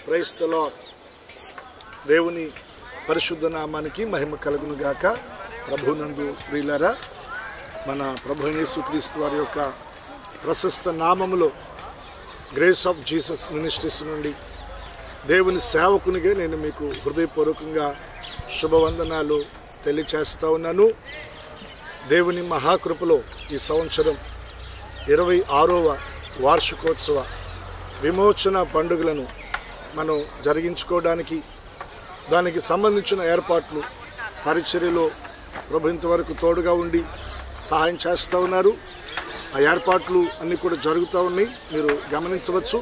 Praise the lord. దేవుని పరిశుద్ధ నామానికి మహిమ కలుగును గాక. ప్రభునందు ప్రియులారా, మన ప్రభు యేసుక్రీస్తు వారి యొక్క ప్రశస్త నామములో గ్రేస్ ఆఫ్ జీసస్ మినిస్ట్రీస్ నుండి దేవుని సేవకునిగా నేను మీకు హృదయపూర్వకంగా శుభవందనాలు తెలియచేస్తా ఉన్నాను. దేవుని మహాకృపలో ఈ సంవత్సరం 26వ వార్షికోత్సవ విమోచన పండుగలను మనం జరిగించుకోవడానికి దానికి సంబంధించిన ఏర్పాట్లు పరిచర్యలో ప్రభు ఇంతవరకు తోడుగా ఉండి సహాయం చేస్తూ ఉన్నారు. ఆ ఏర్పాట్లు అన్నీ కూడా జరుగుతూ ఉన్నాయి, మీరు గమనించవచ్చు.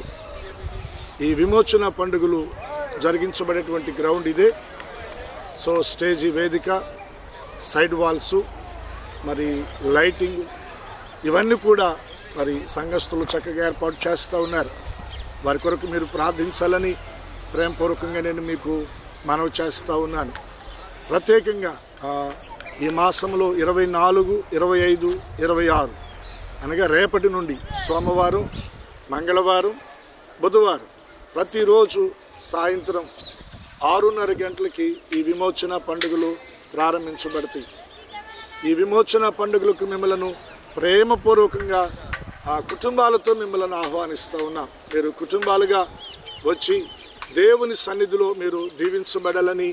ఈ విమోచన పండుగలు జరిగించబడేటువంటి గ్రౌండ్ ఇదే. సో స్టేజీ, వేదిక, సైడ్ వాల్స్, మరి లైటింగ్, ఇవన్నీ కూడా మరి సంఘస్థులు చక్కగా ఏర్పాటు చేస్తూ ఉన్నారు. వారి కొరకు మీరు ప్రార్థించాలని ప్రేమపూర్వకంగా నేను మీకు మనవి చేస్తూ ఉన్నాను. ప్రత్యేకంగా ఈ మాసంలో 24, 25, 26 అనగా రేపటి నుండి సోమవారం, మంగళవారం, బుధవారం ప్రతిరోజు సాయంత్రం 6:30 గంటలకి ఈ విమోచన పండుగలు ప్రారంభించబడతాయి. ఈ విమోచన పండుగలకు మిమ్మలను ప్రేమపూర్వకంగా కుటుంబాలతో మిమ్మల్ని ఆహ్వానిస్తూ ఉన్నాం. మీరు కుటుంబాలుగా వచ్చి దేవుని సన్నిధిలో మీరు దీవించబడాలని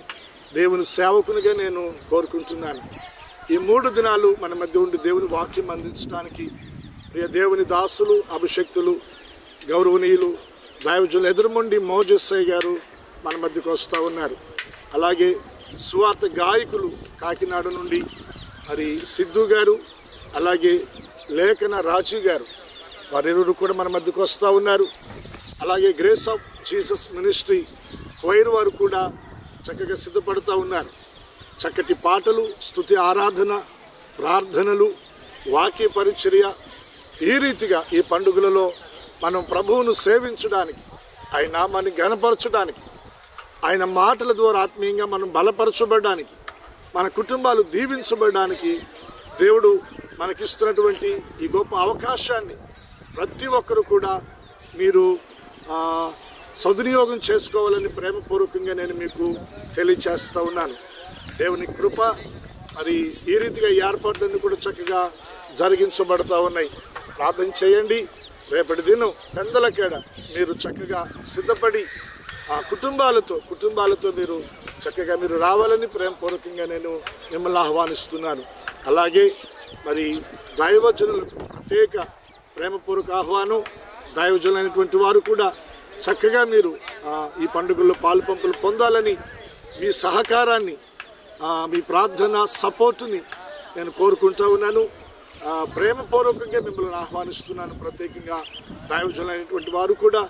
దేవుని సేవకునిగా నేను కోరుకుంటున్నాను. ఈ 3 దినాలు మన మధ్య ఉండి దేవుని వాక్యం అందించడానికి ప్రియ దేవుని దాసులు, అభిషక్తులు, గౌరవనీయులు, దైవజనులు ఎదురుమండి మోజెస్సయ్య గారు మన మధ్యకు వస్తూ ఉన్నారు. అలాగే సువార్త గాయకులు కాకినాడ నుండి మరి సిద్ధు గారు, అలాగే లేఖన రాజీ గారు, వారిరువురు కూడా మన మధ్యకు వస్తూ ఉన్నారు. అలాగే grace of Jesus ministry wire వారు కూడా చక్కగా సిద్ధపడుతూ ఉన్నారు. చక్కటి పాటలు, స్తుతి, ఆరాధన, ప్రార్థనలు, వాక్య పరిచర్య, ఈ రీతిగా ఈ పండుగలలో మనం ప్రభువును సేవించడానికి, ఆయన నామాన్ని ఘనపరచడానికి, ఆయన మాటల ద్వారా ఆత్మీయంగా మనం బలపరచబడడానికి, మన కుటుంబాలు దీవించబడడానికి దేవుడు మనకిస్తున్నటువంటి ఈ గొప్ప అవకాశాన్ని ప్రతి ఒక్కరు కూడా మీరు సద్వినియోగం చేసుకోవాలని ప్రేమపూర్వకంగా నేను మీకు తెలియచేస్తూ ఉన్నాను. దేవుని కృప మరి ఈ రీతిగా ఏర్పాట్లన్నీ కూడా చక్కగా జరిగించబడుతూ ఉన్నాయి. ప్రార్థన చేయండి. రేపటి దినం పెందలకేడ మీరు చక్కగా సిద్ధపడి ఆ కుటుంబాలతో మీరు చక్కగా మీరు రావాలని ప్రేమపూర్వకంగా నేను మిమ్మల్ని ఆహ్వానిస్తున్నాను. అలాగే మరి దైవజనులకు ప్రత్యేక ప్రేమపూర్వక ఆహ్వానం. దైవజనులైనటువంటి వారు కూడా చక్కగా మీరు ఈ పండుగల్లో పాలుపంపులు పొందాలని మీ సహకారాన్ని, మీ ప్రార్థన సపోర్టుని నేను కోరుకుంటూ ఉన్నాను. ప్రేమపూర్వకంగా మిమ్మల్ని ఆహ్వానిస్తున్నాను. ప్రత్యేకంగా దైవజనులైనటువంటి వారు కూడా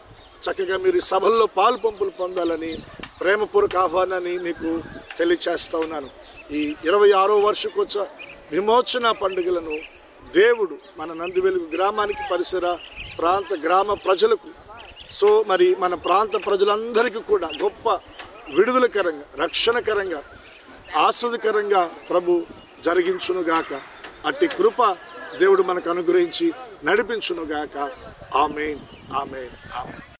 చక్కగా మీరు సభల్లో పాలుపంపులు పొందాలని ప్రేమపూర్వక ఆహ్వానాన్ని మీకు తెలియచేస్తూ ఉన్నాను. ఈ 26వ వార్షికోత్సవ విమోచన పండుగలను దేవుడు మన నందివెలుగు గ్రామానికి, పరిసర ప్రాంత గ్రామ ప్రజలకు, సో మరి మన ప్రాంత ప్రజలందరికీ కూడా గొప్ప విడుదలకరంగా, రక్షణకరంగా, ఆస్వాదకరంగా ప్రభు జరిగించునుగాక. అట్టి కృప దేవుడు మనకు అనుగ్రహించి నడిపించునుగాక. ఆమేన్, ఆమేన్, ఆమేన్.